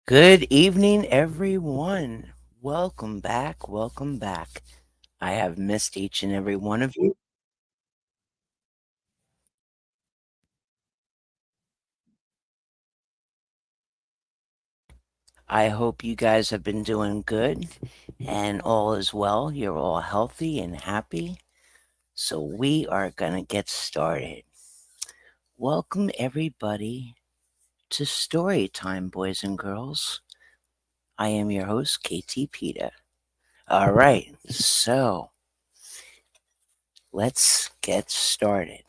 Good evening, everyone. Welcome back. Welcome back. I have missed each and every one of you. I hope you guys have been doing good and all is well. You're all healthy and happy. So, we are going to get started. Welcome, everybody, to Storytime, boys and girls. I am your host, KT Pita. All right. So, let's get started.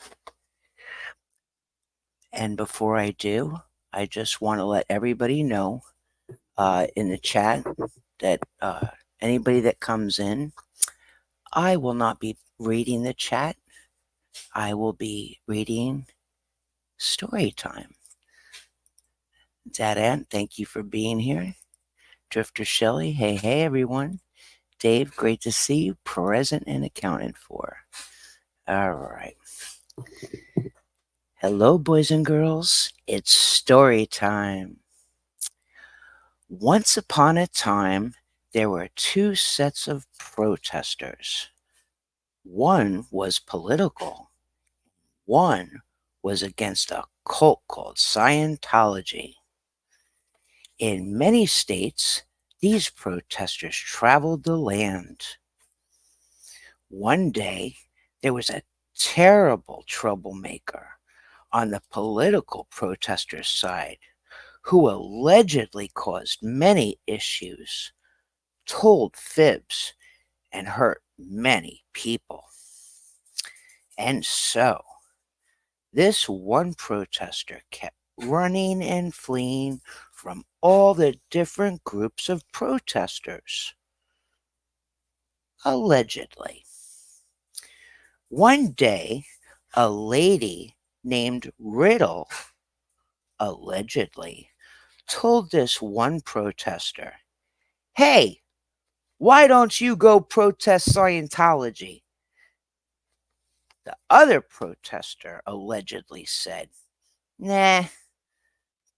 And before I do, I just want to let everybody know in the chat that anybody that comes in, I will not be reading the chat. I will be reading story time. Dad Ant, thank you for being here. Drifter Shelley, hey, hey, everyone. Dave, great to see you. Present and accounted for. All right. Hello, boys and girls. It's story time. Once upon a time, there were two sets of protesters. One was political, one was against a cult called Scientology. In many states, these protesters traveled the land. One day, there was a terrible troublemaker on the political protesters' side who allegedly caused many issues, told fibs, and hurt many people. And so, this one protester kept running and fleeing from all the different groups of protesters. Allegedly. One day, a lady named Riddle allegedly told this one protester, "Hey, why don't you go protest Scientology?" The other protester allegedly said, "Nah,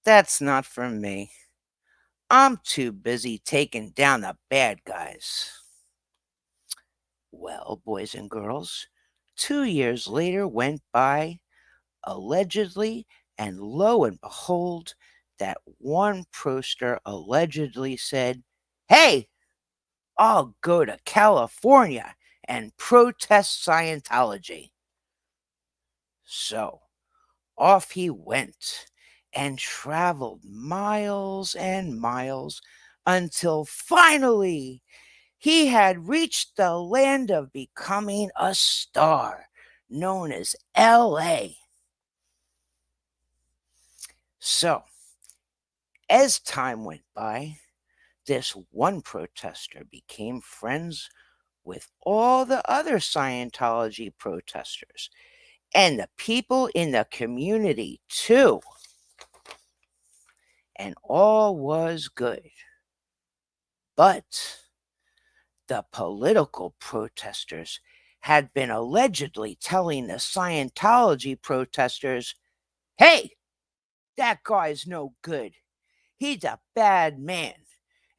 that's not for me. I'm too busy taking down the bad guys." Well, boys and girls, 2 years later went by, allegedly, and lo and behold, that one protester allegedly said, "Hey, I'll go to California and protest Scientology." So off he went and traveled miles and miles until finally he had reached the land of becoming a star known as LA. So, as time went by, this one protester became friends with all the other Scientology protesters and the people in the community too. And all was good. But the political protesters had been allegedly telling the Scientology protesters, "Hey, that guy's no good. He's a bad man,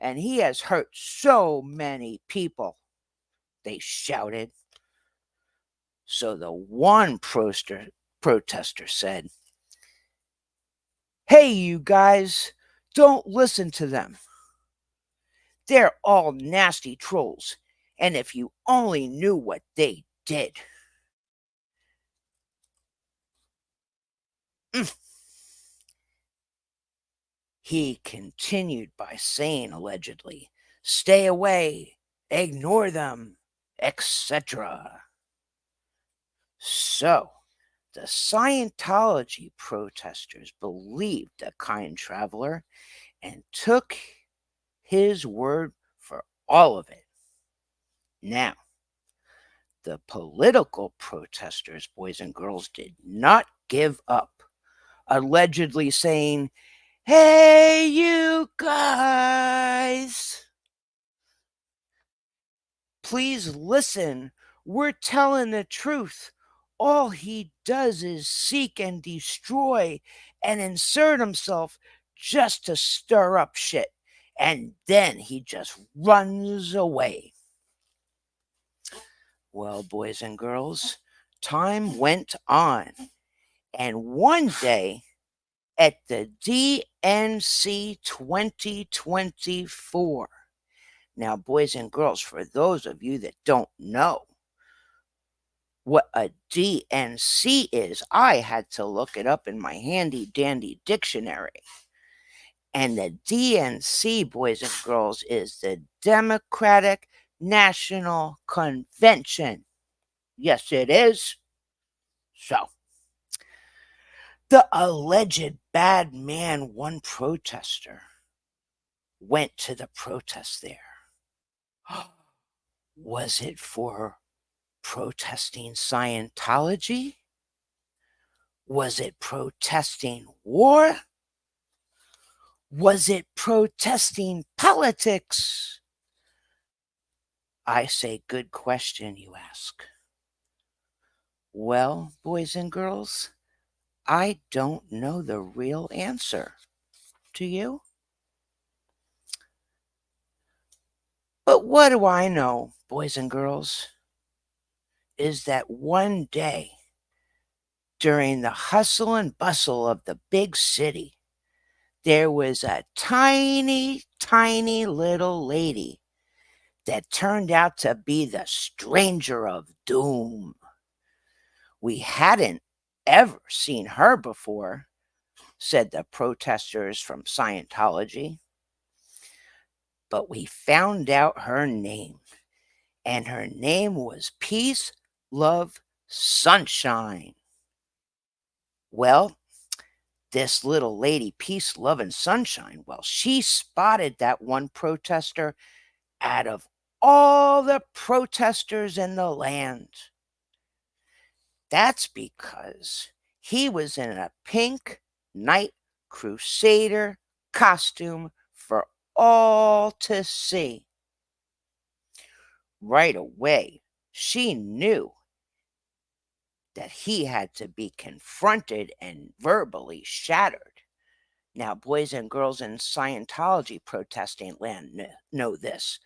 and he has hurt so many people," they shouted. So the one protester said, "Hey, you guys, don't listen to them. They're all nasty trolls, and if you only knew what they did." Mm. He continued by saying allegedly, "Stay away, ignore them, etc." So, the Scientology protesters believed the kind traveler and took his word for all of it. Now, the political protesters, boys and girls, did not give up, allegedly saying, "Hey, you guys, please listen. We're telling the truth. All he does is seek and destroy and insert himself just to stir up shit, and then he just runs away. Well, boys and girls, time went on, and one day at the DNC 2024. Now, boys and girls, for those of you that don't know what a DNC is, I had to look it up in my handy dandy dictionary. And the DNC, boys and girls, is the Democratic National Convention. Yes, it is. So, the alleged bad man, one protester, went to the protest there. Was it for protesting Scientology? Was it protesting war? Was it protesting politics? I say, good question, you ask. Well, boys and girls, I don't know the real answer. Do you? But what do I know, boys and girls, is that one day, during the hustle and bustle of the big city, there was a tiny, tiny little lady that turned out to be the stranger of doom. We hadn't ever seen her before, said the protesters from Scientology. But we found out her name, and her name was Peace, Love, Sunshine. Well, this little lady, Peace, Love, and Sunshine, well, she spotted that one protester out of all the protesters in the land. That's because he was in a pink Night Crusader costume for all to see. Right away, she knew that he had to be confronted and verbally shattered. Now, boys and girls in Scientology protesting land know this,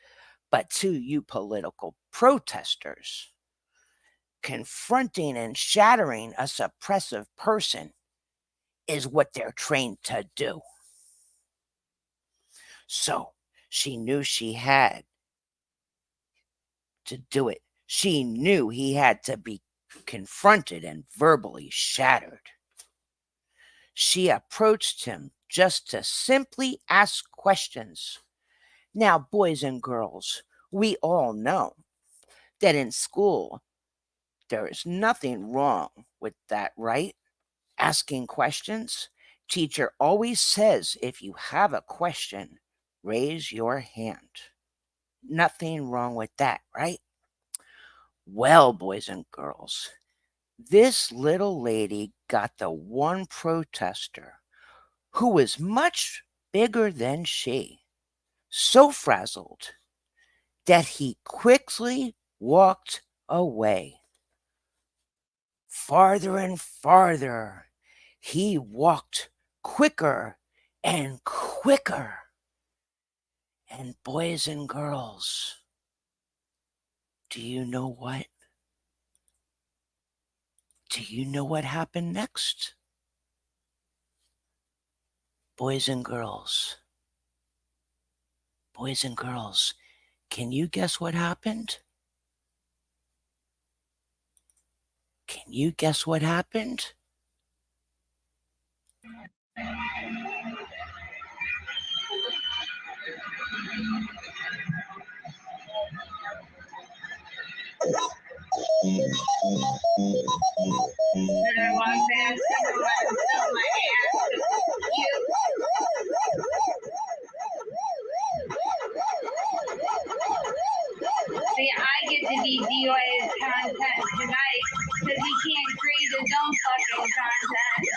but to you political protesters, confronting and shattering a suppressive person is what they're trained to do. So she knew she had to do it. She knew he had to be confronted and verbally shattered. She approached him just to simply ask questions. Now, boys and girls, we all know that in school there is nothing wrong with that, right? Asking questions. Teacher always says if you have a question, raise your hand. Nothing wrong with that, right? Well, boys and girls, this little lady got the one protester who was much bigger than she, so frazzled that he quickly walked away. Farther and farther, he walked quicker and quicker. And boys and girls, do you know what? Do you know what happened next? Boys and girls, can you guess what happened? Can you guess what happened? See, I get to be DOA's content tonight because he can't create his own fucking content.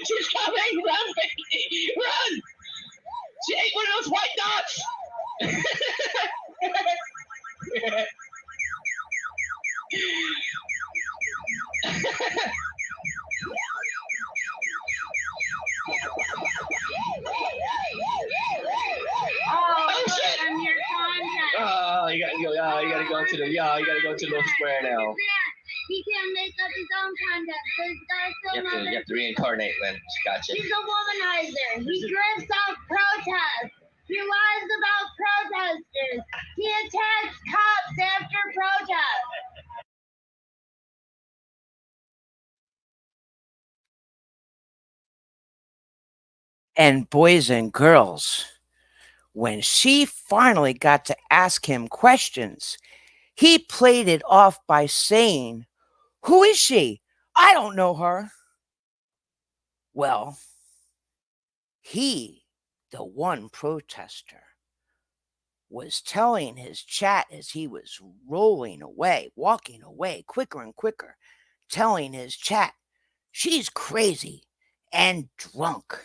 She's coming! Run, baby! Run! She ate one of those white dots! Oh, shit! from your contact. Oh, you gotta go to the little square now. He can't make up his own content, so he's gotta You have to reincarnate, Lynn. Gotcha. He's a womanizer. He drifts off protests. He lies about protesters. He attacks cops after protests. And boys and girls, when she finally got to ask him questions, he played it off by saying, "Who is she? I don't know her." Well, he, the one protester, was telling his chat as he was rolling away, walking away quicker and quicker, telling his chat, "She's crazy and drunk."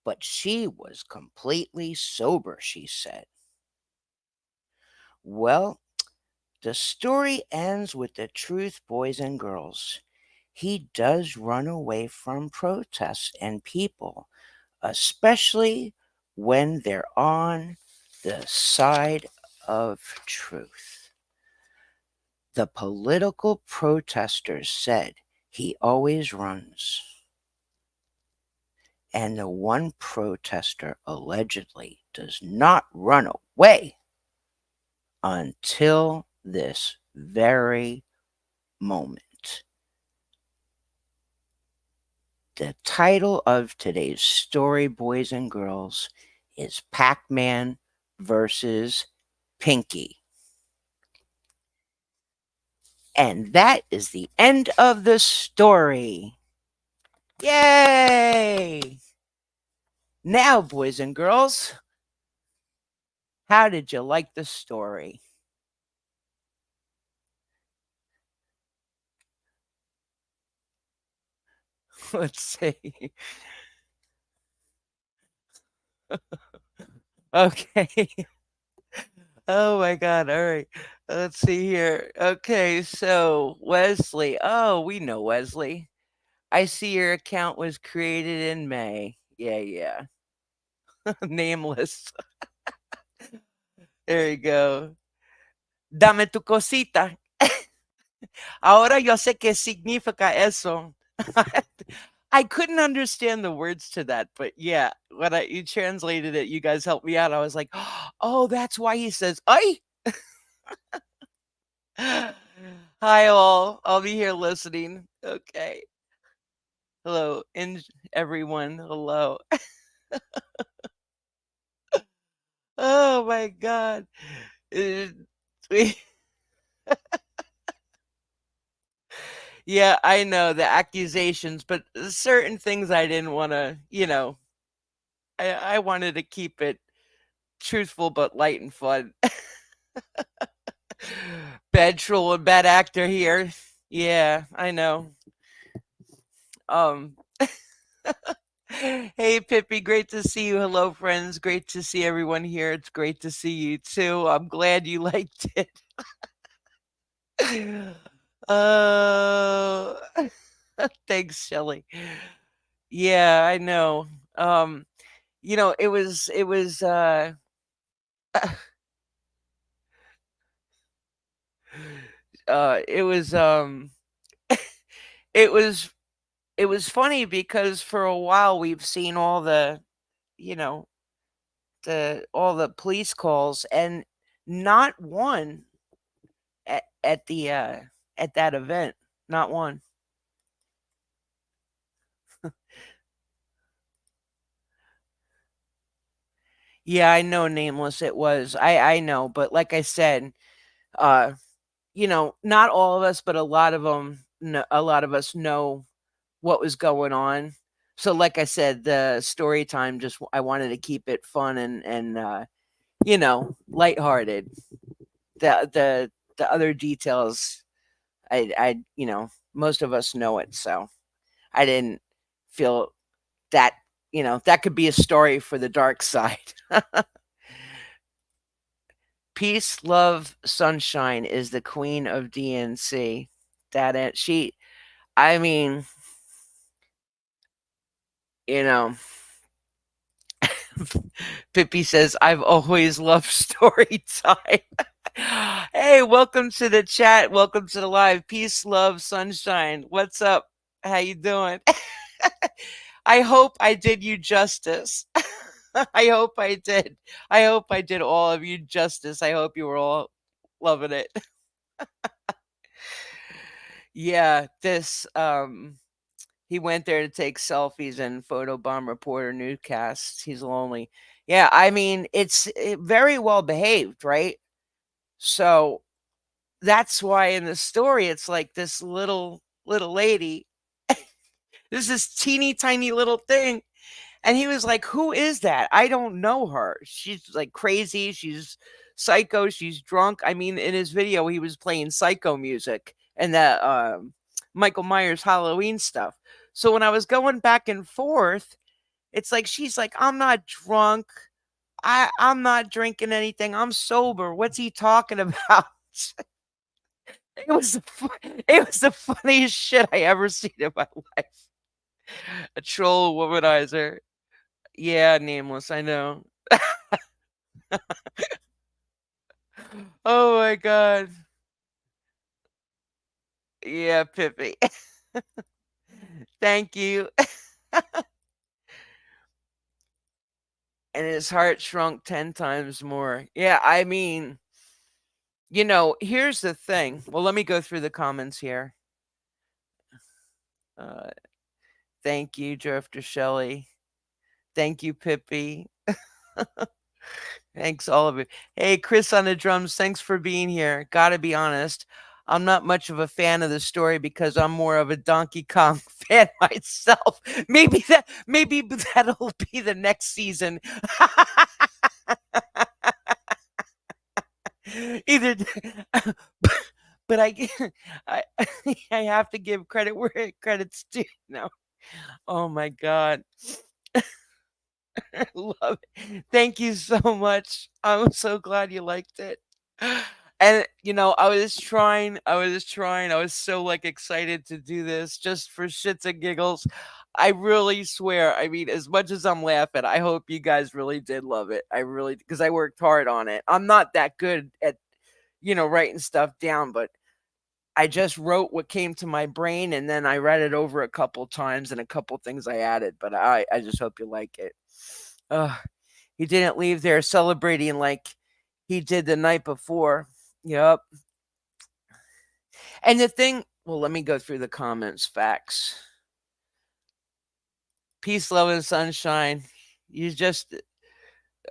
But she was completely sober, she said. Well, the story ends with the truth, boys and girls. He does run away from protests and people, especially when they're on the side of truth. The political protesters said he always runs. And the one protester allegedly does not run away until this very moment. The title of today's story, boys and girls, is Pac-Man versus Pinky. And that is the end of the story. Yay! Now, boys and girls, how did you like the story? Let's see. Okay. Oh my God. All right. Let's see here. Okay. So, Wesley. Oh, we know Wesley. I see your account was created in May. Yeah, yeah. Nameless. There you go. Dame tu cosita. Ahora yo sé qué significa eso. I couldn't understand the words to that, but yeah, when you translated it, you guys helped me out. I was like, oh, that's why he says, "Ay." Hi, all. I'll be here listening. Okay. Hello, everyone. Hello. Oh my God. Uh, we- yeah, I know the accusations, but certain things I didn't want to, I wanted to keep it truthful but light and fun. Bad troll and bad actor here. Yeah, I know. Um Hey Pippi, great to see you. Hello friends. Great to see everyone here. It's great to see you too. I'm glad you liked it. Oh, thanks, Shelly. Yeah, I know. Um, it was it was it was it was funny because for a while we've seen all you know, all the police calls and not one at the at that event. Not one. Yeah, I know nameless it was. I know, but like I said, uh not all of us, but a lot of us know what was going on. So like I said, the story time I wanted to keep it fun and lighthearted. The other details I most of us know it, so I didn't feel that that could be a story for the dark side. Peace, love, sunshine is the queen of DNC. That it, she. I mean, you know, Pippi says, I've always loved story time. Hey, welcome to the chat. Welcome to the live. Peace, love, sunshine. What's up? How you doing? I hope I did you justice. I hope I did. I hope I did all of you justice. I hope you were all loving it. Yeah, this he went there to take selfies and photobomb reporter newscasts. He's lonely. Yeah, I mean, it's very well behaved, right? So that's why in the story it's like this little lady, this teeny tiny little thing. And he was like, "Who is that? I don't know her. She's like crazy. She's psycho. She's drunk." I mean, in his video, he was playing psycho music and that Michael Myers Halloween stuff. So when I was going back and forth, it's like she's like, "I'm not drunk. I'm not drinking anything. I'm sober. What's he talking about?" It was it was the funniest shit I ever seen in my life. A troll womanizer. Yeah, nameless. I know. Oh my god. Yeah, Pippi. Thank you. And his heart shrunk 10 times more. Yeah, I mean, here's the thing. Well, let me go through the comments here. Uh, thank you, Drifter Shelley. Thank you, Pippi. Thanks, all of you. Hey, Chris on the drums, thanks for being here. Gotta be honest, I'm not much of a fan of the story because I'm more of a Donkey Kong fan myself. Maybe that'll be the next season. Either, but I, I have to give credit where credit's due. No, oh my god. Love it. Thank you so much. I'm so glad you liked it. And I was so like excited to do this just for shits and giggles. I really swear, I mean, as much as I'm laughing, I hope you guys really did love it. I really, because I worked hard on it. I'm not that good at, writing stuff down, but I just wrote what came to my brain and then I read it over a couple times and a couple things I added, but I just hope you like it. He didn't leave there celebrating like he did the night before. Yep. And the thing, well, let me go through the comments. Facts. Peace, love, and sunshine. You just,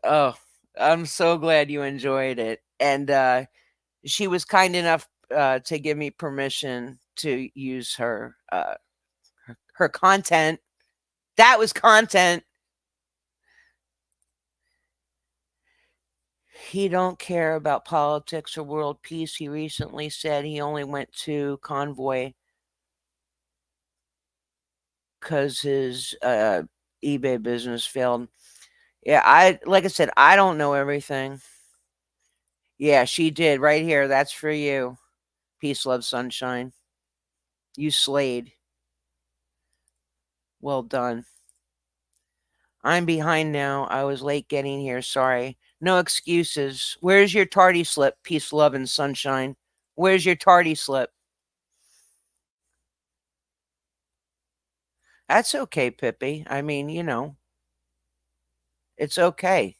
oh, I'm so glad you enjoyed it. And she was kind enough to give me permission to use her content. That was content. He don't care about politics or world peace. He recently said he only went to convoy because his eBay business failed. Yeah, like I said, I don't know everything. Yeah, she did right here. That's for you. Peace, love, sunshine. You slayed. Well done. I'm behind now. I was late getting here. Sorry. No excuses. Where's your tardy slip? Peace, love, and sunshine. Where's your tardy slip? That's okay, Pippi. I mean, it's okay.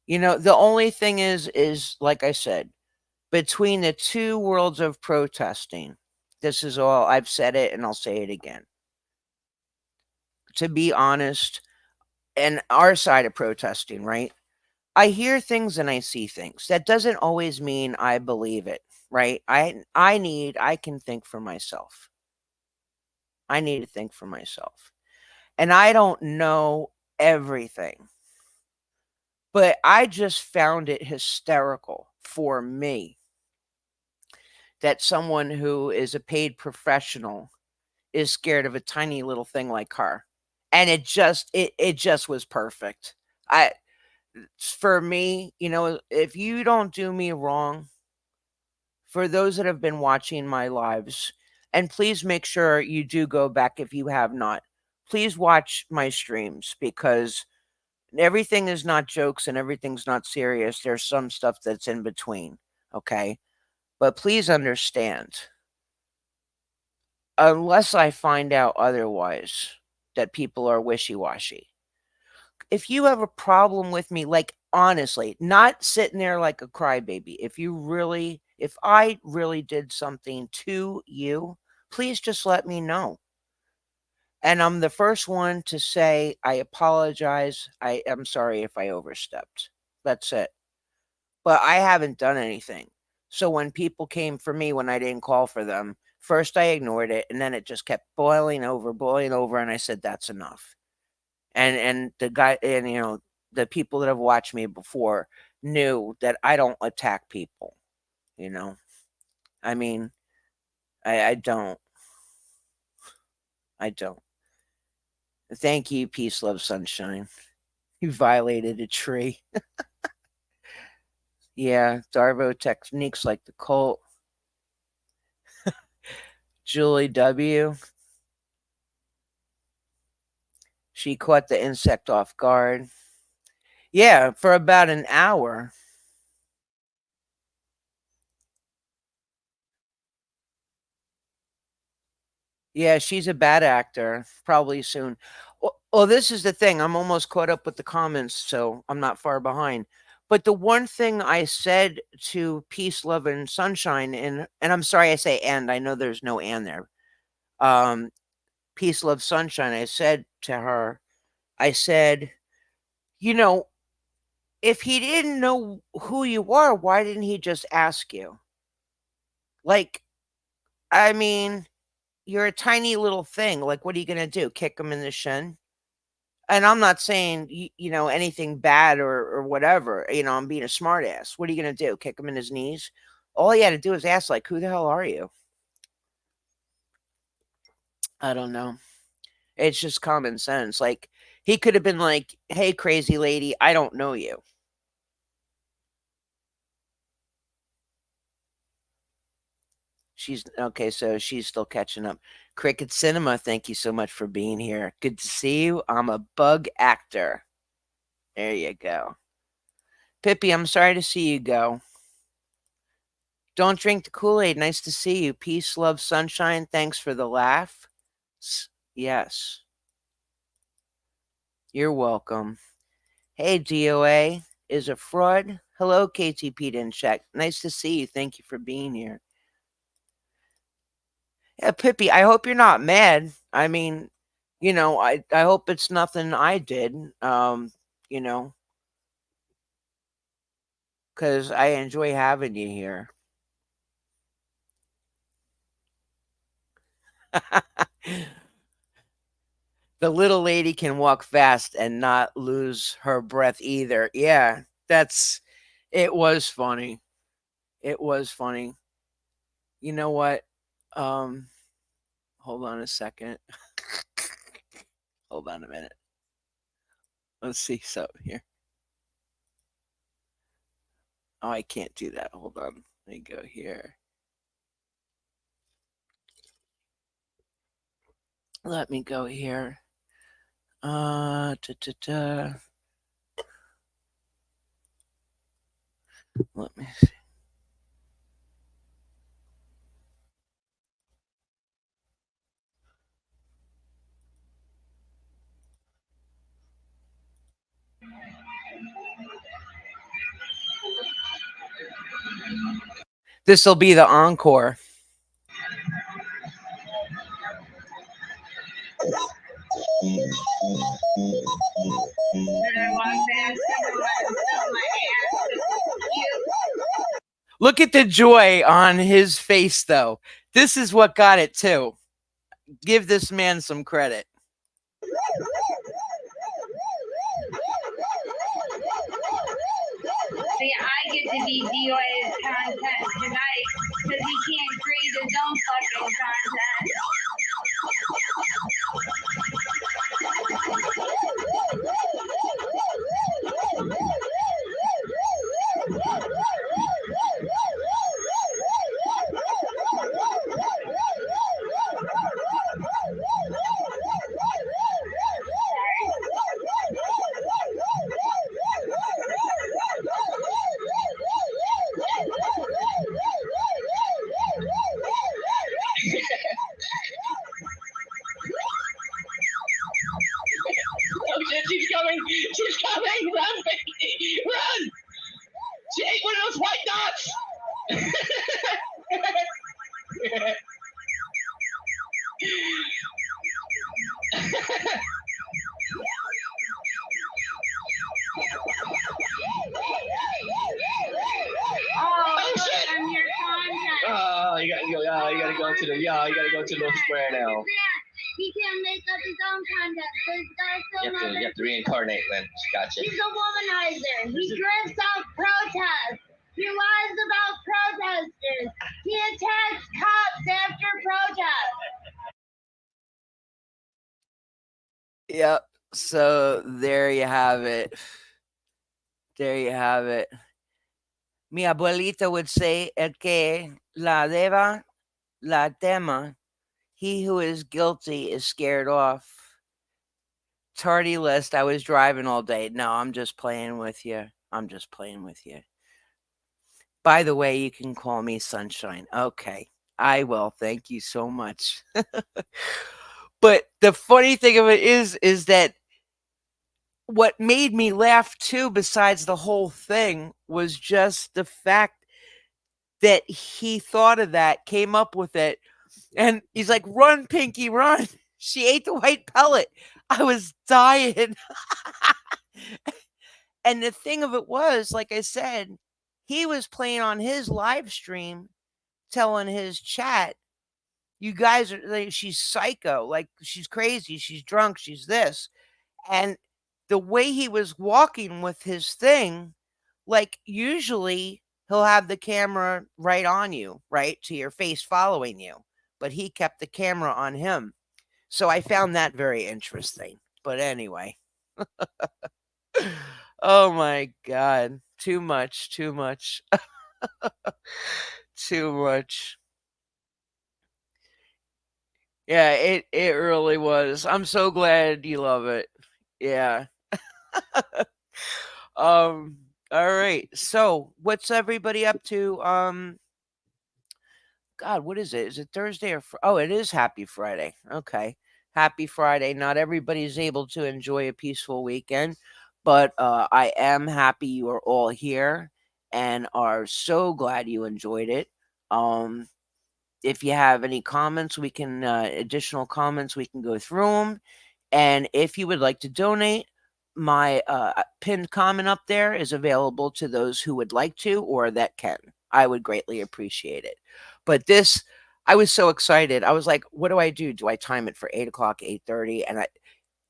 The only thing is like I said, between the two worlds of protesting, this is all I've said it and I'll say it again. To be honest, and our side of protesting, right? I hear things and I see things. That doesn't always mean I believe it, right? I can think for myself. I need to think for myself. And I don't know everything. But I just found it hysterical for me that someone who is a paid professional is scared of a tiny little thing like her. and it just was perfect. I For me, if you don't do me wrong, for those that have been watching my lives, and please make sure you do go back if you have not. Please watch my streams because everything is not jokes and everything's not serious. There's some stuff that's in between, okay? But please understand, unless I find out otherwise that people are wishy-washy. If you have a problem with me, like honestly, not sitting there like a crybaby. If I really did something to you, please just let me know. And I'm the first one to say, I apologize. I am sorry if I overstepped. That's it. But I haven't done anything. So when people came for me when I didn't call for them, first I ignored it and then it just kept boiling over, and I said that's enough. And the guy and the people that have watched me before knew that I don't attack people, you know. I mean, I don't. I don't. Thank you, peace, love, sunshine. You violated a tree. Yeah, Darvo techniques like the Colt. Julie W. She caught the insect off guard. Yeah, for about an hour. Yeah, she's a bad actor. Probably soon. Well, this is the thing. I'm almost caught up with the comments, so I'm not far behind. But the one thing I said to Peace, Love, and Sunshine, and I'm sorry I say and. I know there's no and there. Um, Peace, Love, Sunshine. I said to her, I said, you know, if he didn't know who you are, why didn't he just ask you? Like, I mean, you're a tiny little thing. Like, what are you gonna do? Kick him in the shin? And I'm not saying anything bad or whatever. I'm being a smartass. What are you gonna do? Kick him in his knees? All he had to do is ask, like, "Who the hell are you?" I don't know. It's just common sense. Like, he could have been like, "Hey, crazy lady, I don't know you." She's okay, so she's still catching up. Cricket Cinema, thank you so much for being here. Good to see you. I'm a bug actor. There you go. Pippi, I'm sorry to see you go. Don't drink the Kool-Aid. Nice to see you. Peace, love, sunshine. Thanks for the laugh. Yes. You're welcome. Hey, DOA is a fraud. Hello, KTP didn't check. Nice to see you. Thank you for being here. Yeah, Pippi, I hope you're not mad. I mean, I hope it's nothing I did. You know, because I enjoy having you here. The little lady can walk fast and not lose her breath either. Yeah, it was funny. It was funny. You know what? Um, hold on a second. Hold on a minute. Let's see something here. Oh, I can't do that. Hold on. Let me go here. Let me go here. Da, da, da. Let me see. This will be the encore. Look at the joy on his face, though. This is what got it, too. Give this man some credit. See, I get to be DOA's content tonight because he can't create his own fucking content. She's coming! Run, baby! Run! Jake, one of those white dots! Oh, shit! I'm your contact. Oh, you gotta go to the little square now. He can't make up his own content, so he's gotta film You have to reincarnate, Lynn. Gotcha. He's a womanizer. He drifts off protests. He lies about protesters. He attacks cops after protests. Yep. So there you have it. There you have it. Mi abuelita would say, el que la deba, la tema. He who is guilty is scared off. Tardy list. I was driving all day. No, I'm just playing with you. I'm just playing with you. By the way, you can call me Sunshine. Okay. I will. Thank you so much. But the funny thing of it is that what made me laugh too, besides the whole thing, was just the fact that he thought of that, came up with it, and he's like, "Run, Pinky, run!" She ate the white pellet. I was dying. And the thing of it was, like I said, he was playing on his live stream, telling his chat, "You guys are like, she's psycho, like she's crazy, she's drunk, she's this." And the way he was walking with his thing, like usually he'll have the camera right on you, right to your face following you, but he kept the camera on him. So I found that very interesting. But anyway, oh my god, too much, too much, too much. Yeah, it really was. I'm so glad you love it. Yeah. Um, all right. So, what's everybody up to? God, what is it? Is it Thursday or oh, it is Happy Friday. Okay. Happy Friday. Not everybody's able to enjoy a peaceful weekend, but I am happy you are all here and are so glad you enjoyed it. Um, if you have any comments, we can additional comments, we can go through them. And if you would like to donate, my pinned comment up there is available to those who would like to or that can. I would greatly appreciate it. But this, I was so excited. I was like, what do I do? Do I time it for 8 o'clock, 8:30? And I,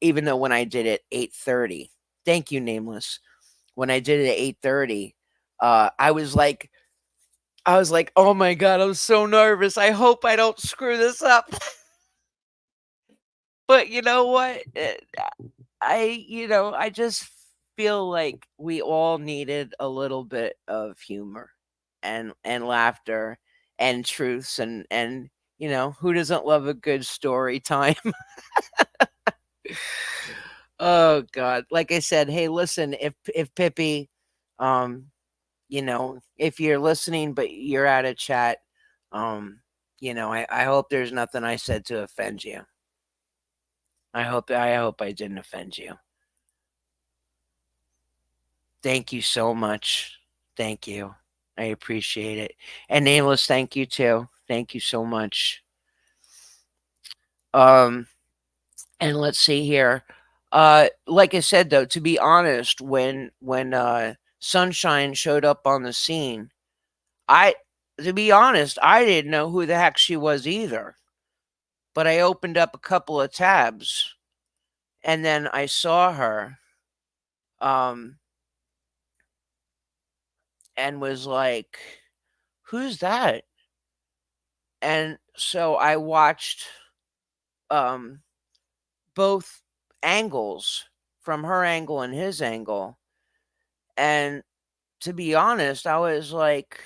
even though when I did it 8:30, thank you, Nameless. When I did it at 8:30, I was like, oh my god, I'm so nervous. I hope I don't screw this up. But you know what? I just feel like we all needed a little bit of humor and laughter and truths and who doesn't love a good story time? Oh god. Like I said, hey, listen, if Pippi, um, if you're listening but you're out of chat, um, I hope there's nothing I said to offend you. I hope I didn't offend you. Thank you so much. Thank you. I appreciate it. And Nameless, thank you too. Thank you so much. Um, and let's see here. Like I said though, to be honest, when Sunshine showed up on the scene, I to be honest, I didn't know who the heck she was either. But I opened up a couple of tabs and then I saw her um and was like, "Who's that?" And so I watched um both angles, from her angle and his angle. And to be honest, I was like,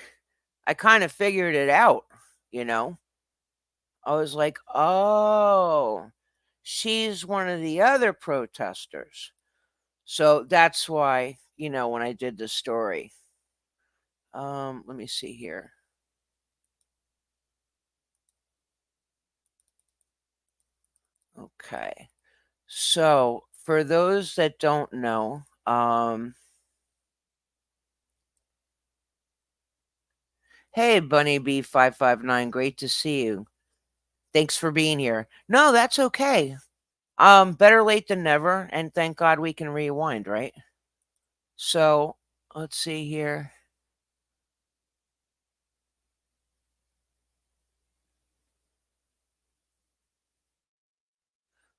I kind of figured it out, you know? I was like, oh, she's one of the other protesters. So that's why, when I did the story. Let me see here. Okay. So, for those that don't know, Um, hey, Bunny B559, great to see you. Thanks for being here. No, that's okay. Better late than never, and thank God we can rewind, right? So, let's see here.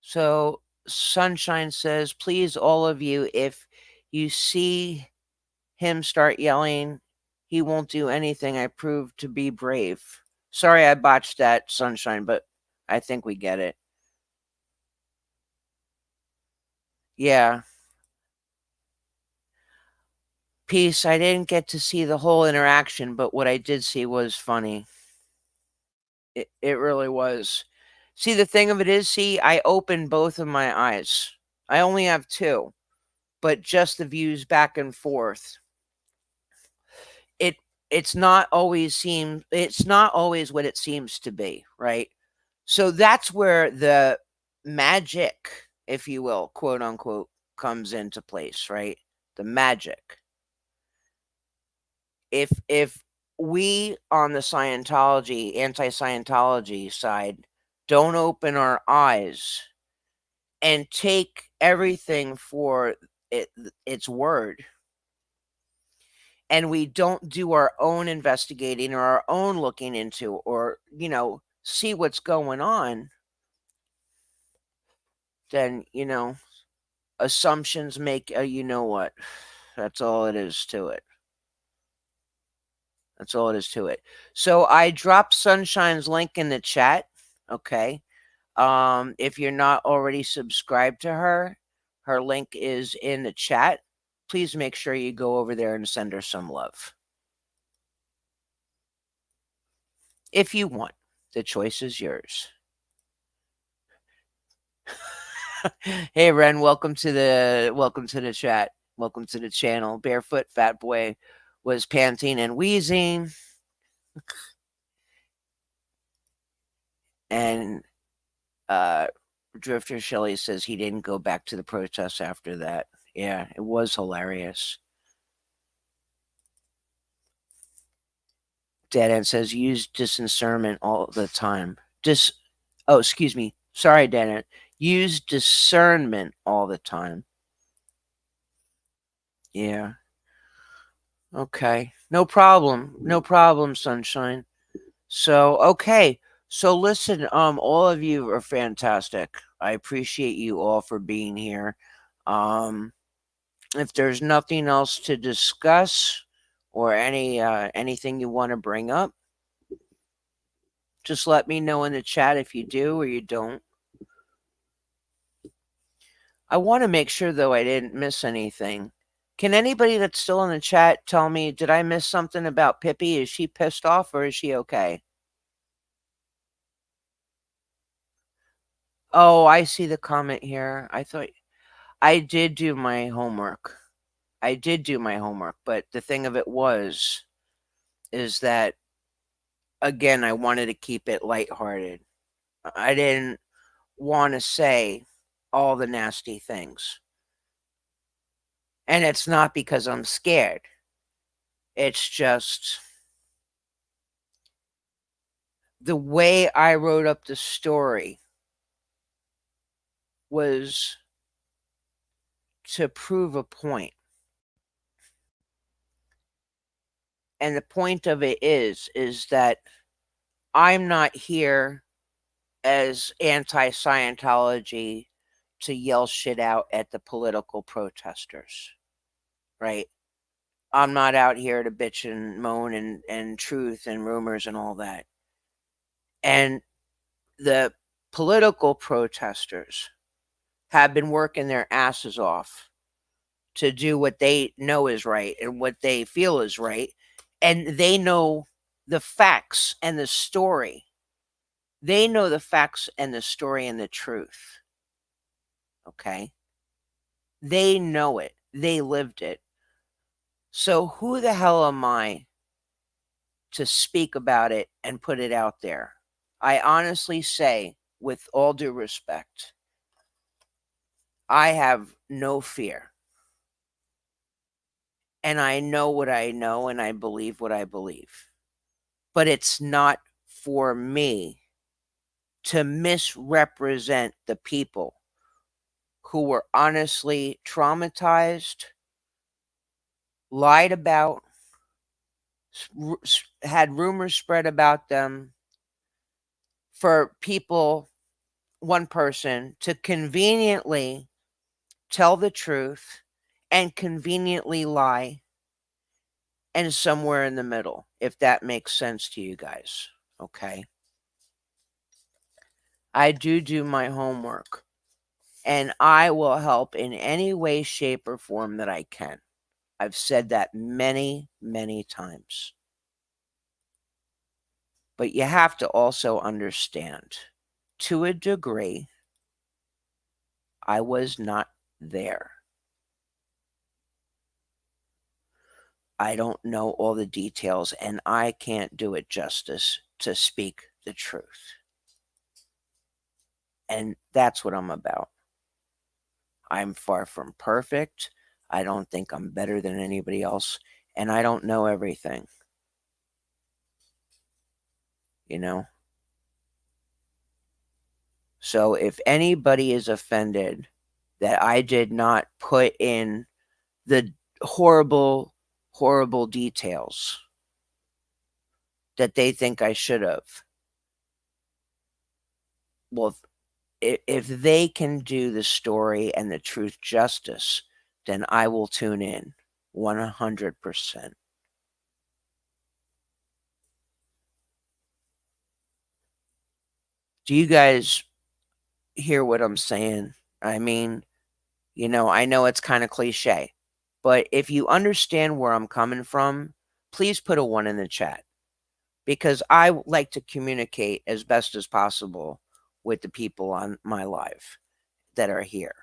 So, Sunshine says, please, all of you, if you see him start yelling, he won't do anything. I prove to be brave. Sorry I botched that, Sunshine, but I think we get it. Yeah. Peace. I didn't get to see the whole interaction, but what I did see was funny. It really was. See, the thing of it is, I opened both of my eyes. I only have two, but just the views back and forth. It it's not always what it seems to be, right? So that's where the magic, if you will, quote unquote, comes into place, right? The magic. If we on the Scientology, anti-Scientology side don't open our eyes and take everything for its word, and we don't do our own investigating or our own looking into, or see what's going on, then assumptions make you know what. That's all it is to it. That's all it is to it. So I dropped Sunshine's link in the chat. Okay. If you're not already subscribed to her, her link is in the chat. Please make sure you go over there and send her some love. If you want, the choice is yours. Hey Ren, welcome to the chat. Welcome to the channel. Barefoot Fat Boy was panting and wheezing. And Drifter Shelley says he didn't go back to the protests after that. Yeah, it was hilarious. Dead End says use discernment all the time. Excuse me. Sorry, Dead End. Use discernment all the time. Yeah. Okay. No problem. No problem, Sunshine. So, okay. So listen, all of you are fantastic. I appreciate you all for being here. If there's nothing else to discuss or anything you want to bring up, just let me know in the chat if you do or you don't. I want to make sure though I didn't miss anything. Can anybody that's still in the chat tell me, did I miss something about Pippi? Is she pissed off or is she okay? Oh, I see the comment here. I thought I did do my homework. I did do my homework, but the thing of it is that again, I wanted to keep it lighthearted. I didn't want to say all the nasty things. And it's not because I'm scared. It's just the way I wrote up the story was to prove a point. And the point of it is that I'm not here as anti-Scientology to yell shit out at the political protesters, right? I'm not out here to bitch and moan and truth and rumors and all that. And the political protesters have been working their asses off to do what they know is right and what they feel is right. And they know the facts and the story. They know the facts and the story and the truth. Okay? They know it. They lived it. So who the hell am I to speak about it and put it out there? I honestly say, with all due respect, I have no fear. and I know what I know and I believe what I believe. But it's not for me to misrepresent the people who were honestly traumatized, lied about, had rumors spread about them for people, one person, to conveniently tell the truth and conveniently lie, and somewhere in the middle, if that makes sense to you guys. Okay. I do my homework, and I will help in any way, shape, or form that I can. I've said that many, many times. But you have to also understand, to a degree, I was not there. I don't know all the details, and I can't do it justice to speak the truth. And that's what I'm about. I'm far from perfect. I don't think I'm better than anybody else, and I don't know everything. You know? So if anybody is offended that I did not put in the horrible, horrible details that they think I should have, well, if they can do the story and the truth justice, then I will tune in 100%. Do you guys hear what I'm saying? I mean, I know it's kind of cliche, but if you understand where I'm coming from, please put a one in the chat, because I like to communicate as best as possible with the people on my live that are here.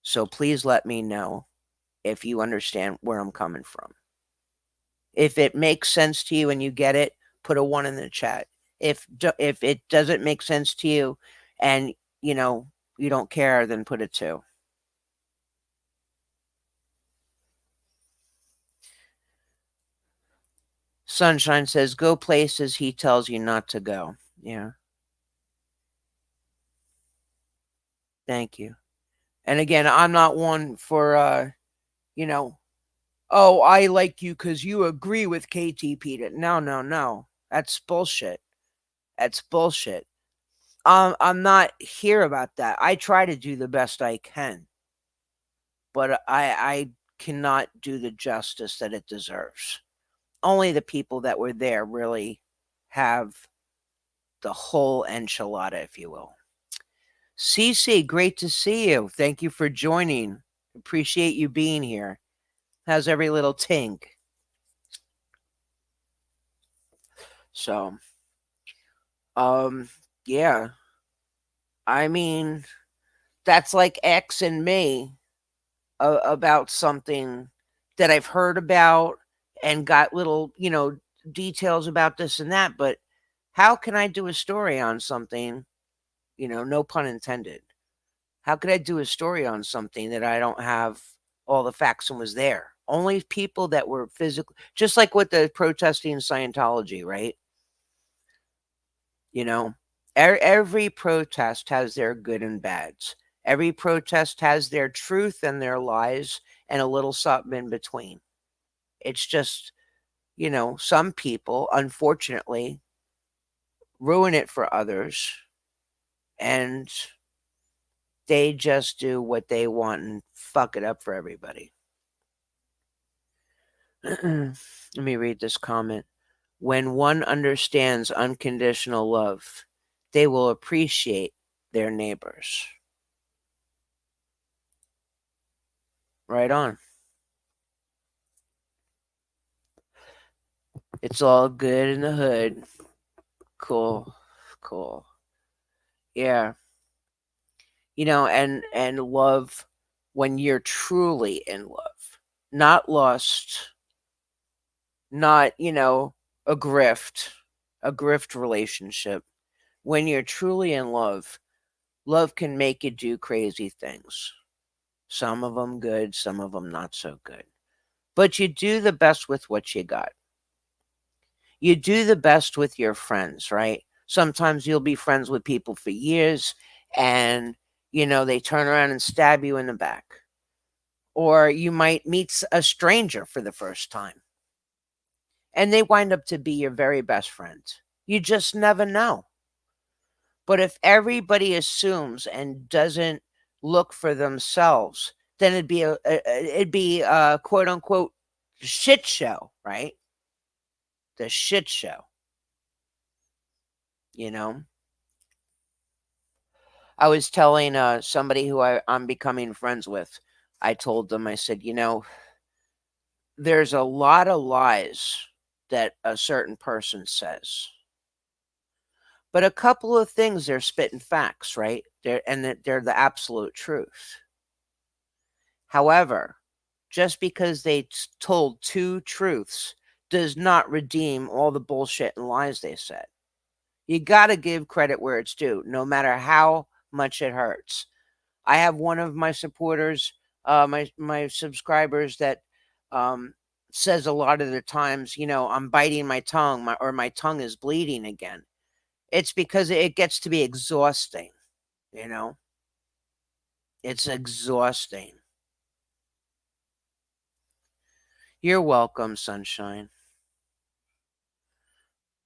So please let me know if you understand where I'm coming from. If it makes sense to you and you get it, put a one in the chat. If it doesn't make sense to you and you don't care, then put a two. Sunshine says, go places he tells you not to go. Yeah. Thank you. And again, I'm not one for, you know, oh, I like you because you agree with KTP. No, no, no. That's bullshit. That's bullshit. I'm not here about that. I try to do the best I can, but I cannot do the justice that it deserves. Only the people that were there really have the whole enchilada, if you will. Cece, great to see you. Thank you for joining. Appreciate you being here. How's every little tink? So, um, yeah. I mean, that's like X and me about something that I've heard about and got little, details about this and that. But how can I do a story on something, no pun intended? How could I do a story on something that I don't have all the facts and was there? Only people that were physical, just like with the protesting Scientology, right? You know, every protest has their good and bads. Every protest has their truth and their lies and a little something in between. It's just, some people, unfortunately, ruin it for others, and they just do what they want and fuck it up for everybody. Let me read this comment. When one understands unconditional love, they will appreciate their neighbors. Right on. It's all good in the hood. Cool. Cool. Yeah. And love, when you're truly in love, not lost, not, a grift relationship. When you're truly in love, love can make you do crazy things. Some of them good, some of them not so good. But you do the best with what you got. You do the best with your friends, right? Sometimes you'll be friends with people for years and, they turn around and stab you in the back. Or you might meet a stranger for the first time and they wind up to be your very best friends. You just never know. But if everybody assumes and doesn't look for themselves, then it'd be a quote unquote shit show, right? The shit show, you know. I was telling somebody who I'm becoming friends with. I told them, I said, there's a lot of lies that a certain person says, but a couple of things they're spitting facts, right? They're the absolute truth. However, just because they told two truths does not redeem all the bullshit and lies they said. You got to give credit where it's due, no matter how much it hurts. I have one of my supporters, my subscribers that um, says a lot of the times, I'm biting my tongue, or my tongue is bleeding again. It's because it gets to be exhausting. You know, it's exhausting. You're welcome, sunshine.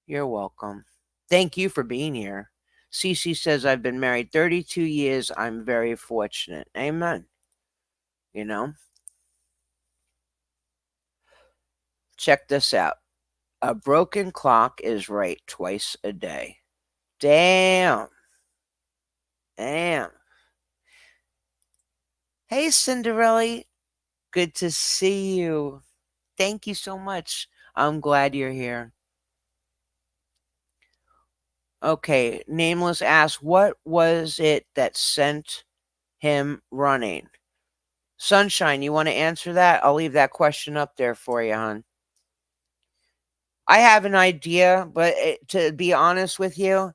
You're welcome. Thank you for being here. Cece says, I've been married 32 years. I'm very fortunate. Amen. You know, check this out. A broken clock is right twice a day. Damn. Damn. Hey, Cinderella. Good to see you. Thank you so much. I'm glad you're here. Okay, Nameless asks, what was it that sent him running? Sunshine, you want to answer that? I'll leave that question up there for you, hon. I have an idea, but to be honest with you,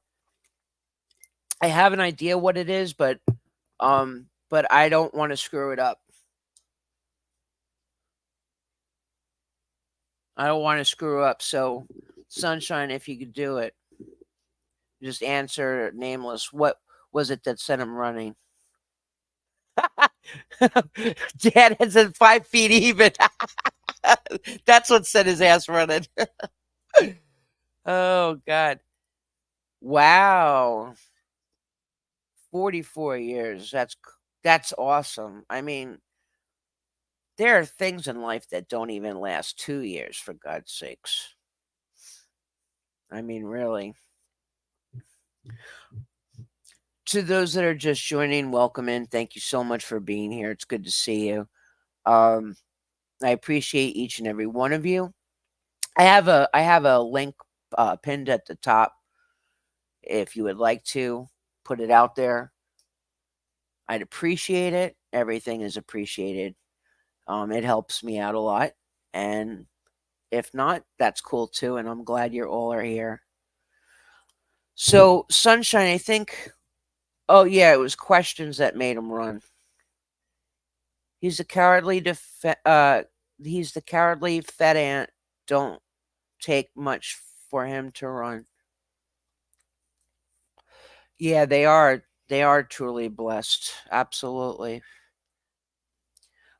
I have an idea what it is, but I don't want to screw it up. I don't want to screw up. So, Sunshine, if you could do it, just answer Nameless. What was it that sent him running? Dad has a 5 feet even. That's what sent his ass running. Oh God! Wow, 44 years. That's awesome. I mean, there are things in life that don't even last 2 years. For God's sakes. I mean, really. To those that are just joining, welcome in. Thank you so much for being here. It's good to see you. Um, I appreciate each and every one of you. I have a link pinned at the top. If you would like to put it out there, I'd appreciate it. Everything is appreciated. It helps me out a lot, and if not, that's cool too. And I'm glad you all are here. So, Sunshine, I think. Oh yeah, it was questions that made him run. He's a cowardly he's the cowardly fat ant. Don't take much for him to run. Yeah, they are. They are truly blessed. Absolutely.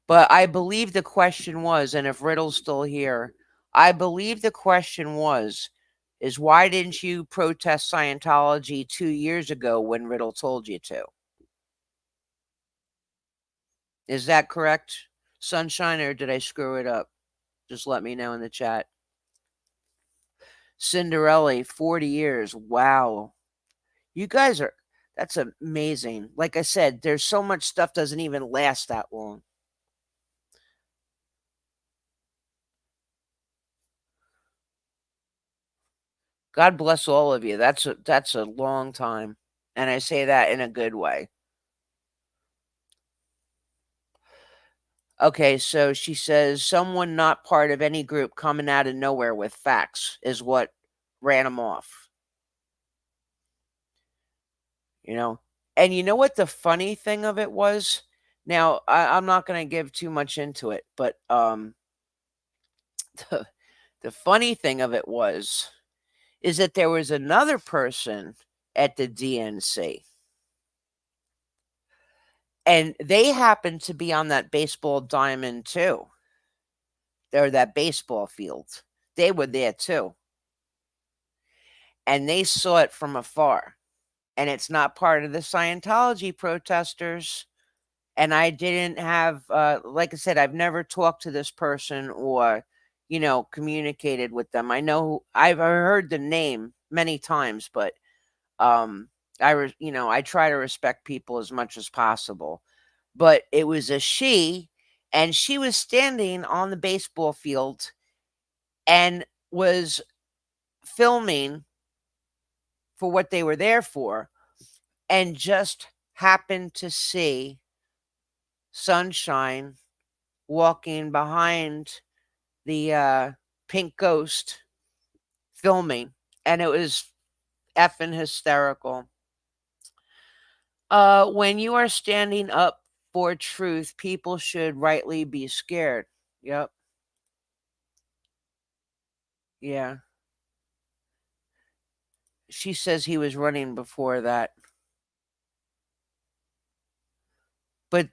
But I believe the question was, and if Riddle's still here, I believe the question was, is why didn't you protest Scientology 2 years ago when Riddle told you to? Is that correct, Sunshine, or did I screw it up? Just let me know in the chat. Cinderella, 40 years. Wow. You guys are, that's amazing. Like I said, there's so much stuff doesn't even last that long. God bless all of you. That's a long time. And I say that in a good way. Okay, so she says someone not part of any group coming out of nowhere with facts is what ran him off. You know? And you know what the funny thing of it was? Now, I'm not going to give too much into it, but the, the funny thing of it is that there was another person at the DNC, and they happened to be on that baseball diamond too, or that baseball field. They were there too, and they saw it from afar. And it's not part of the Scientology protesters. And I didn't have, like I said, I've never talked to this person or, communicated with them. I've heard the name many times, but um, I try to respect people as much as possible. But it was a she, and she was standing on the baseball field and was filming for what they were there for, and just happened to see Sunshine walking behind the pink ghost filming, and it was effing hysterical. When you are standing up for truth, people should rightly be scared. Yep. Yeah. She says he was running before that. But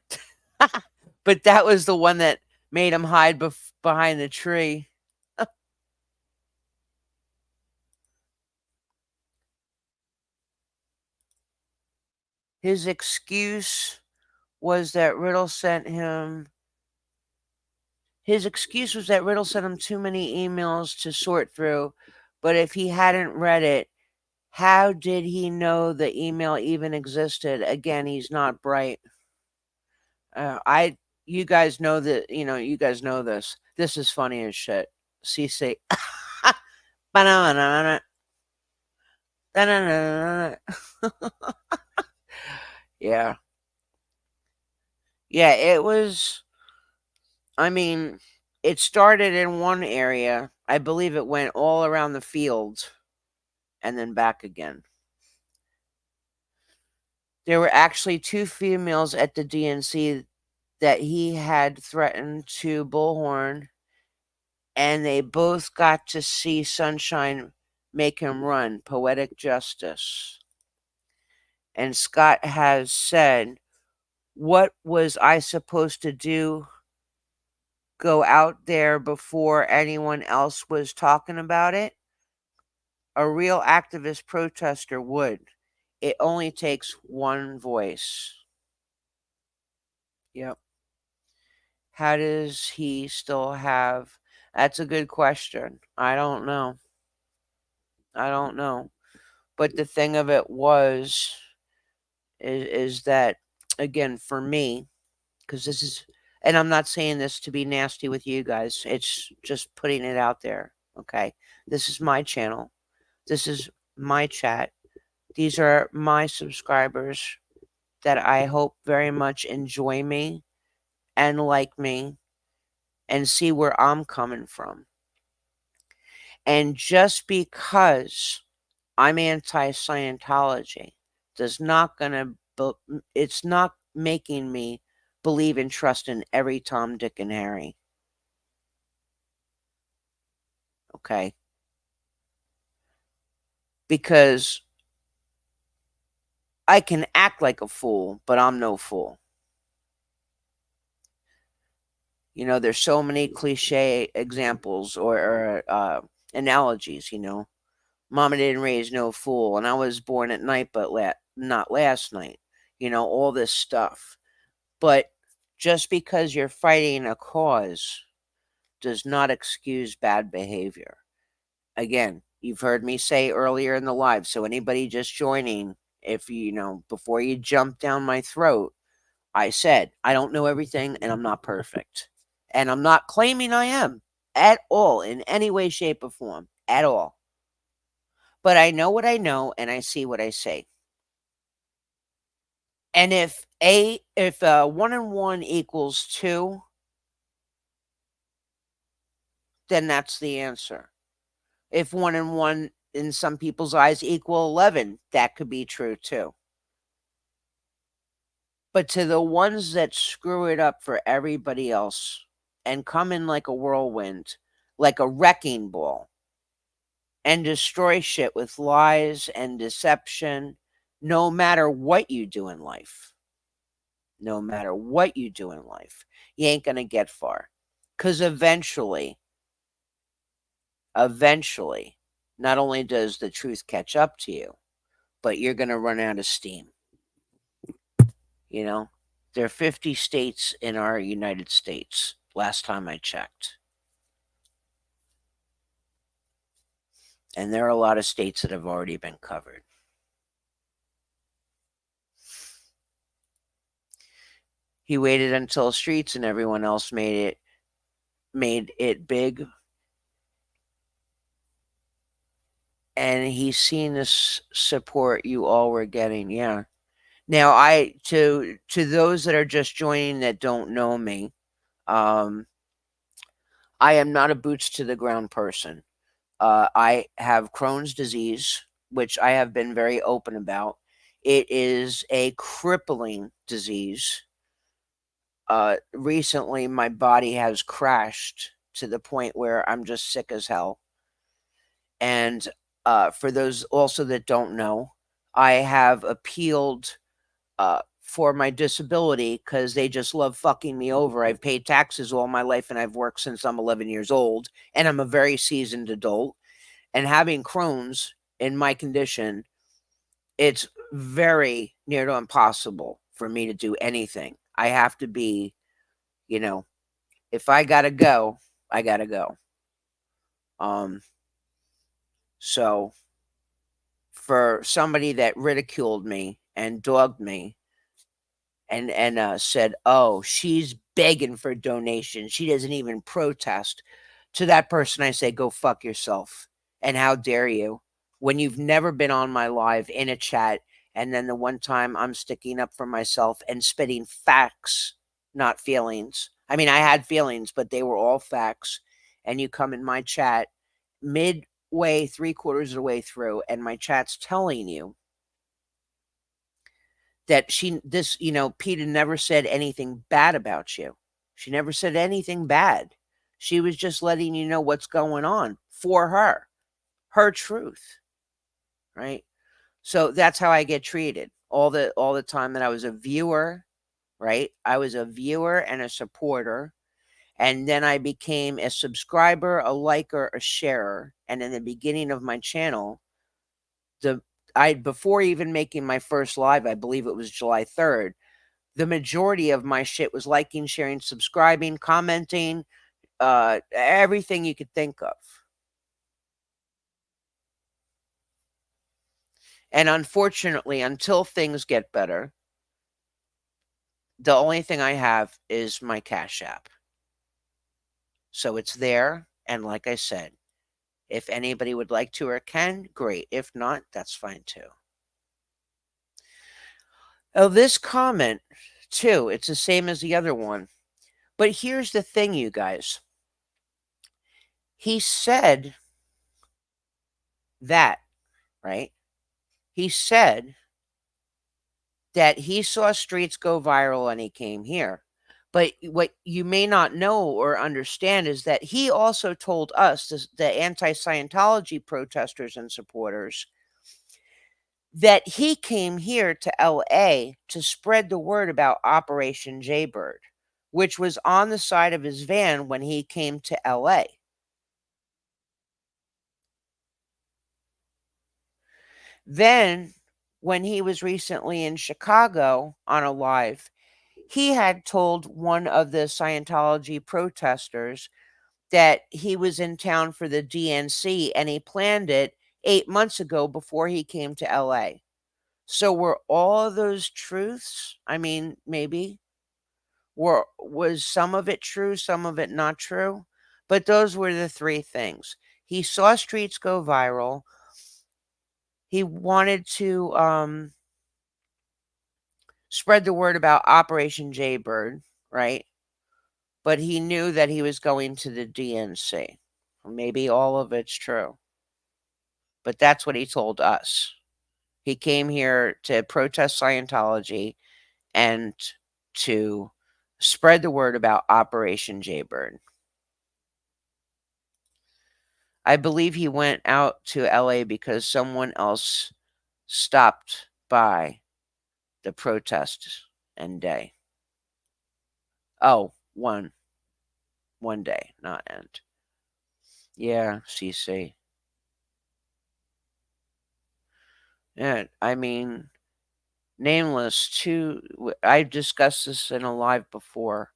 but that was the one that made him hide behind the tree. His excuse was that Riddle sent him His excuse was that Riddle sent him too many emails to sort through, but if he hadn't read it, how did he know the email even existed? Again, he's not bright. I, you guys know that, you guys know this. This is funny as shit. CC. Banana. Banana. Yeah. Yeah, it was, I mean, it started in one area. I believe it went all around the field and then back again. There were actually two females at the DNC that he had threatened to bullhorn, and they both got to see Sunshine make him run. Poetic justice. And Scott has said, "What was I supposed to do? Go out there before anyone else was talking about it? A real activist protester would. It only takes one voice." Yep. How does he still have? That's a good question. I don't know. I don't know. But the thing of it is that, again, for me, because this is, and I'm not saying this to be nasty with you guys. It's just putting it out there. Okay, this is my channel. This is my chat. These are my subscribers that I hope very much enjoy me and like me and see where I'm coming from. And just because I'm anti-Scientology does not gonna it's not making me believe and trust in every Tom, Dick, and Harry. Okay, because I can act like a fool, but I'm no fool. There's so many cliche examples or analogies. Mama didn't raise no fool, and I was born at night, but not last night. All this stuff. But just because you're fighting a cause does not excuse bad behavior. Again, you've heard me say earlier in the live, so anybody just joining, if before you jump down my throat, I said I don't know everything and I'm not perfect. And I'm not claiming I am at all in any way, shape, or form at all. But I know what I know and I see what I say. And if 1 and 1 equals 2, then that's the answer. If 1 and 1 in some people's eyes equal 11, that could be true too. But to the ones that screw it up for everybody else and come in like a whirlwind, like a wrecking ball, and destroy shit with lies and deception, no matter what you do in life, no matter what you do in life, you ain't going to get far. Because eventually, not only does the truth catch up to you, but you're going to run out of steam. You know, there are 50 states in our United States, last time I checked. And there are a lot of states that have already been covered. He waited until streets and everyone else made it big. And he's seen this support you all were getting. Yeah. Now to those that are just joining that don't know me, um, I am not a boots to the ground person. I have Crohn's disease, which I have been very open about. It is a crippling disease. Recently, my body has crashed to the point where I'm just sick as hell. And for those also that don't know, I have appealed for my disability because they just love fucking me over. I've paid taxes all my life and I've worked since I'm 11 years old, and I'm a very seasoned adult. And having Crohn's in my condition, it's very near to impossible for me to do anything. I have to be, you know, if I gotta go, I gotta go. Um, so for somebody that ridiculed me and dogged me and said, "Oh, she's begging for donations. She doesn't even protest." To that person, I say, "Go fuck yourself." And how dare you? When you've never been on my live in a chat, and then the one time I'm sticking up for myself and spitting facts, not feelings. I mean, I had feelings, but they were all facts. And you come in my chat midway, three-quarters of the way through, and my chat's telling you that Peta never said anything bad about you. She never said anything bad. She was just letting you know what's going on for her truth, right? So that's how I get treated all the time that I was a viewer, right? I was a viewer and a supporter, and then I became a subscriber, a liker, a sharer, and in the beginning of my channel, the I before even making my first live, I believe it was July 3rd, the majority of my shit was liking, sharing, subscribing, commenting, everything you could think of. And unfortunately, until things get better, the only thing I have is my Cash App. So it's there. And like I said, if anybody would like to or can, great. If not, that's fine too. Oh, this comment, too, it's the same as the other one. But here's the thing, you guys. He said that, right? He said that he saw streets go viral and he came here. But what you may not know or understand is that he also told us, the anti Scientology protesters and supporters, that he came here to LA to spread the word about Operation Jaybird, which was on the side of his van when he came to LA. Then, when he was recently in Chicago on a live, he had told one of the Scientology protesters that he was in town for the DNC and he planned it 8 months ago before he came to LA. So were all of those truths? I mean, maybe. Was some of it true, some of it not true? But those were the three things. He saw streets go viral. He wanted to spread the word about Operation Jaybird, right? But he knew that he was going to the DNC. Maybe all of it's true. But that's what he told us. He came here to protest Scientology and to spread the word about Operation Jaybird. I believe he went out to LA because someone else stopped by the protest and day. Oh, one day, not end. Yeah, CC. Yeah, I mean, nameless. I discussed this in a live before.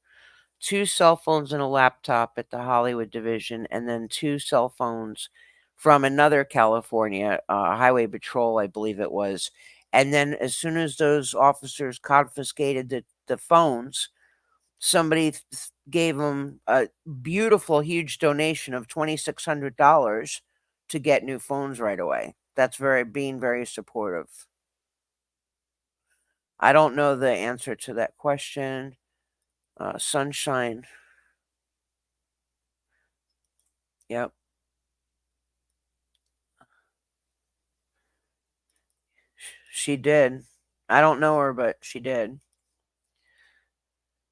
2 cell phones and a laptop at the Hollywood division, and then 2 cell phones from another California highway patrol, I believe it was. And then as soon as those officers confiscated the phones, somebody gave them a beautiful, huge donation of $2,600 to get new phones right away. That's being very supportive. I don't know the answer to that question. Sunshine. Yep, she did. I don't know her, but she did.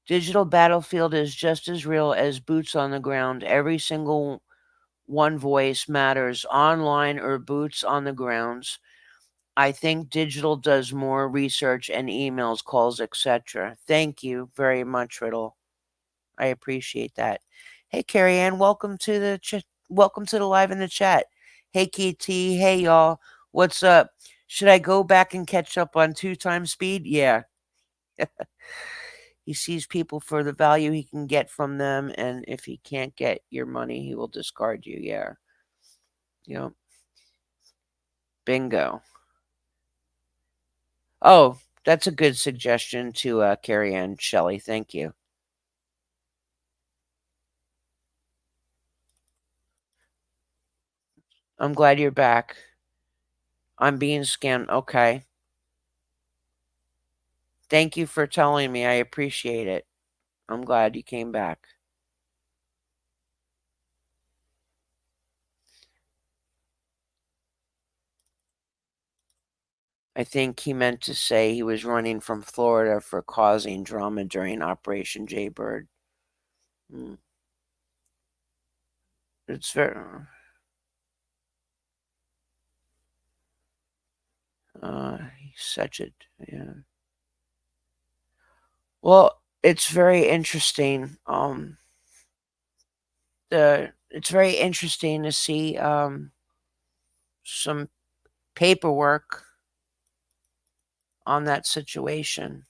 Digital battlefield is just as real as boots on the ground. Every single one voice matters, online or boots on the grounds. I think digital does more research and emails, calls, etc. Thank you very much, Riddle. I appreciate that. Hey, Carrie Ann, welcome to the live in the chat. Hey, KT. Hey, y'all. What's up? Should I go back and catch up on 2 times speed? Yeah. He sees people for the value he can get from them, and if he can't get your money, he will discard you. Yeah. Yep. Bingo. Oh, that's a good suggestion to Carrie Ann Shelley. Thank you. I'm glad you're back. I'm being scammed. Okay. Thank you for telling me. I appreciate it. I'm glad you came back. I think he meant to say he was running from Florida for causing drama during Operation Jaybird. Hmm. It's very. He's such a. Yeah. Well, it's very interesting. It's very interesting to see some paperwork on that situation.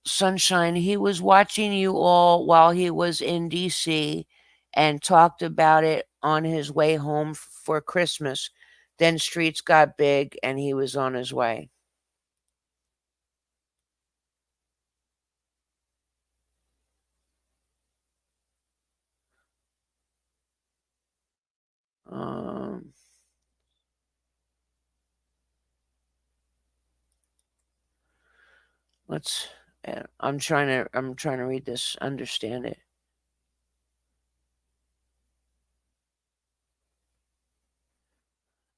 Sunshine, he was watching you all while he was in DC and talked about it on his way home for Christmas. Then streets got big and he was on his way. Um, let's. I'm trying to read this, understand it.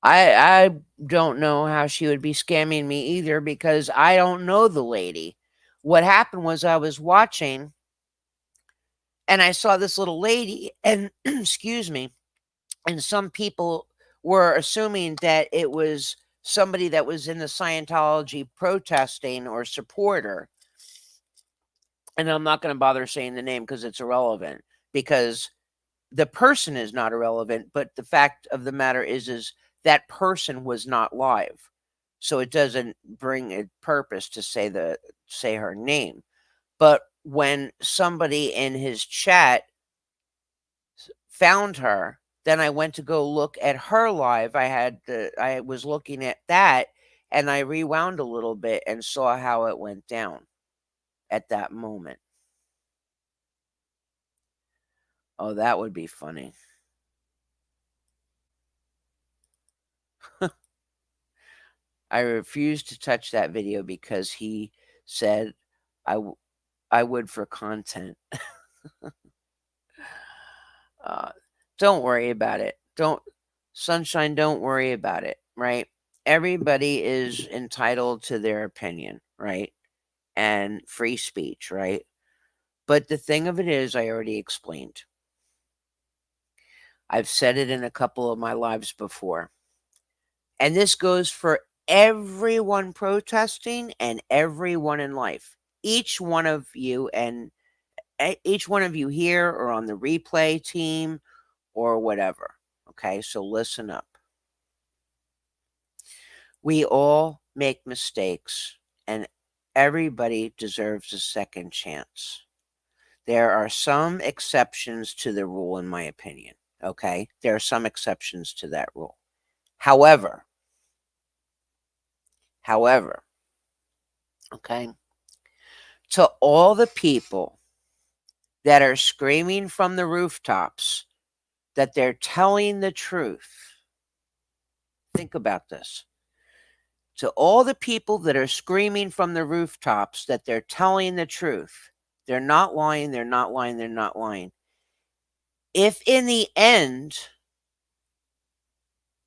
I don't know how she would be scamming me either because I don't know the lady. What happened was I was watching and I saw this little lady and excuse me, and some people were assuming that it was somebody that was in the Scientology protesting or supporter. And I'm not going to bother saying the name because it's irrelevant because the person is not irrelevant, but the fact of the matter is that person was not live. So it doesn't bring a purpose to say her name. But when somebody in his chat found her, then I went to go look at her live. I was looking at that and I rewound a little bit and saw how it went down at that moment. Oh, that would be funny. I refused to touch that video because he said I would for content. uh, don't worry about it. Don't Sunshine, don't worry about it, right? everybody is entitled to their opinion, right? And free speech, right? But the thing of it is, I already explained. I've said it in a couple of my lives before. And this goes for everyone protesting and everyone in life. Each one of you and each one of you here or on the replay team or whatever. Okay, so listen up. We all make mistakes, and everybody deserves a second chance. There are some exceptions to the rule, in my opinion. Okay, there are some exceptions to that rule. However, however, okay, to all the people that are screaming from the rooftops that they're telling the truth, think about this. To all the people that are screaming from the rooftops that they're telling the truth, they're not lying, they're not lying, they're not lying. If in the end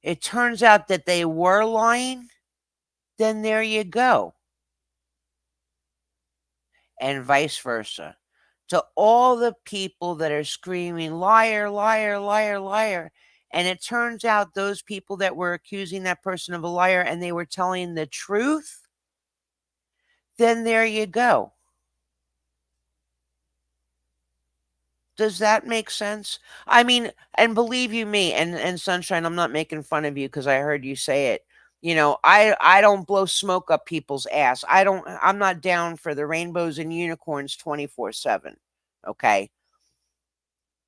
it turns out that they were lying, then there you go. And vice versa. To all the people that are screaming, liar, liar, liar, liar. And it turns out those people that were accusing that person of a liar and they were telling the truth, then there you go. Does that make sense? I mean, and believe you me, and Sunshine, I'm not making fun of you because I heard you say it. I don't blow smoke up people's ass. I'm not down for the rainbows and unicorns 24/7. Okay?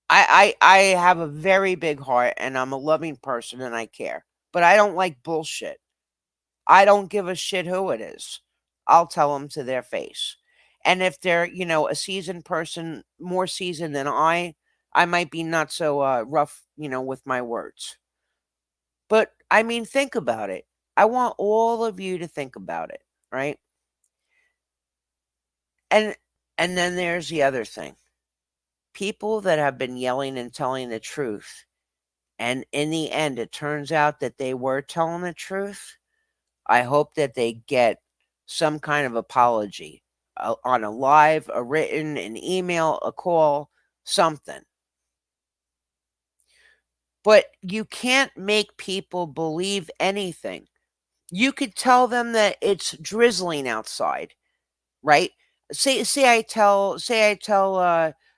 I have a very big heart and I'm a loving person and I care. But I don't like bullshit. I don't give a shit who it is. I'll tell them to their face. And if they're, a seasoned person, more seasoned than I might be not so rough, with my words. But I mean, think about it. I want all of you to think about it, right? And and then there's the other thing. People that have been yelling and telling the truth, and in the end it turns out that they were telling the truth. I hope that they get some kind of apology on a live, a written, an email, a call, something. But you can't make people believe anything. You could tell them that it's drizzling outside, right? Say I tell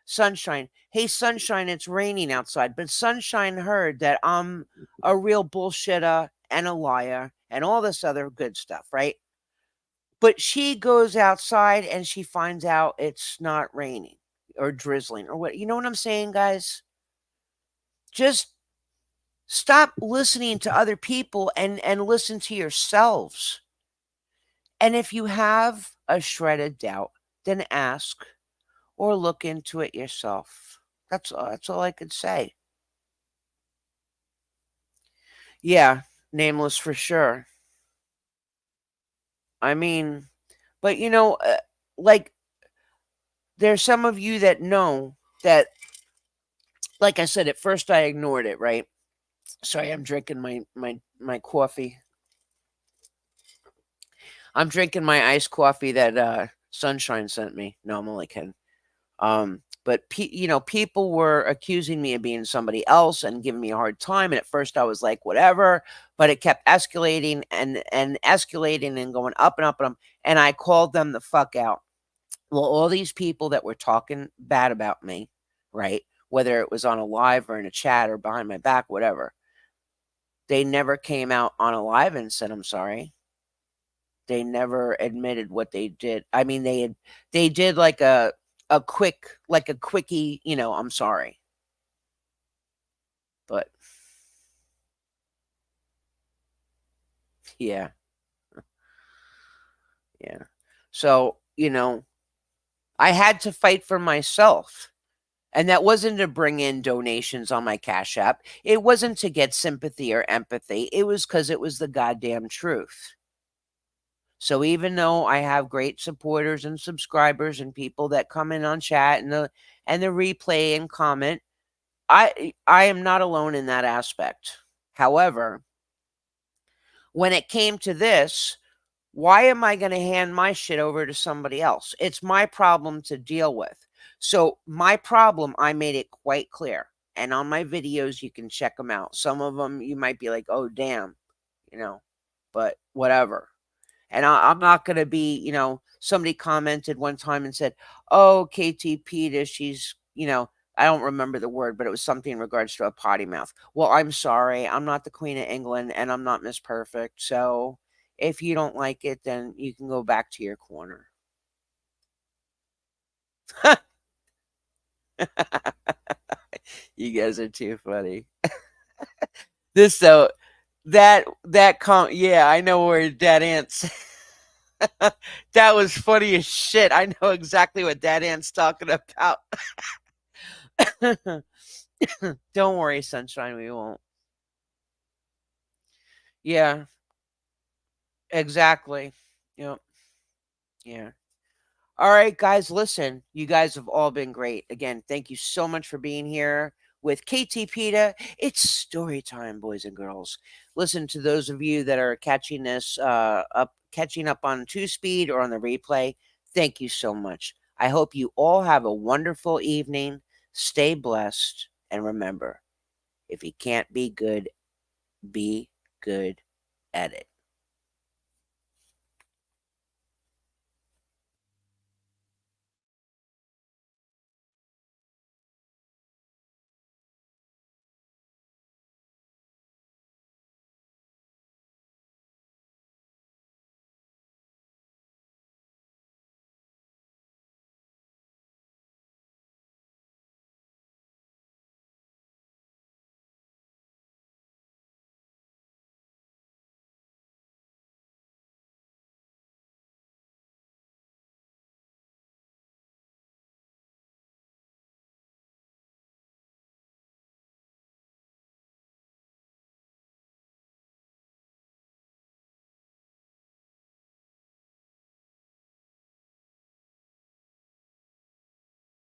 Sunshine, "Hey Sunshine, it's raining outside." But Sunshine heard that I'm a real bullshitter and a liar and all this other good stuff, right? But she goes outside and she finds out it's not raining or drizzling or what. You know what I'm saying, guys? Just stop listening to other people and listen to yourselves. And if you have a shred of doubt, then ask or look into it yourself. That's all I could say. Yeah, nameless for sure. I mean, but like there's some of you that know that, like I said, at first I ignored it, right? Sorry, I'm drinking my coffee. I'm drinking my iced coffee that Sunshine sent me. No, I'm only kidding. But people were accusing me of being somebody else and giving me a hard time. And at first, I was like, whatever. But it kept escalating and escalating and going up and up and up. And I called them the fuck out. Well, all these people that were talking bad about me, right? Whether it was on a live or in a chat or behind my back, whatever, they never came out on a live and said, "I'm sorry." They never admitted what they did. I mean, they did like a quickie, "I'm sorry." But yeah, yeah. So, I had to fight for myself. And that wasn't to bring in donations on my Cash App. It wasn't to get sympathy or empathy. It was because it was the goddamn truth. So even though I have great supporters and subscribers and people that come in on chat and the replay and comment, I am not alone in that aspect. However, When it came to this, why am I going to hand my shit over to somebody else? It's my problem to deal with. So, my problem, I made it quite clear. And on my videos, you can check them out. Some of them you might be like, oh, damn, you know, but whatever. And I'm not going to be, somebody commented one time and said, oh, KT PETA, she's, I don't remember the word, but it was something in regards to a potty mouth. Well, I'm sorry. I'm not the Queen of England and I'm not Miss Perfect. So if you don't like it, then you can go back to your corner. You guys are too funny. This so yeah, I know where Dad Ant's. That was funny as shit. I know exactly what Dad Ant's talking about. Don't worry, sunshine, we won't. Yeah, exactly. Yep. Yeah. All right, guys, listen. You guys have all been great. Again, thank you so much for being here with KT PETA. It's story time, boys and girls. Listen, to those of you that are catching up on two speed or on the replay, thank you so much. I hope you all have a wonderful evening. Stay blessed, and remember, if you can't be good at it.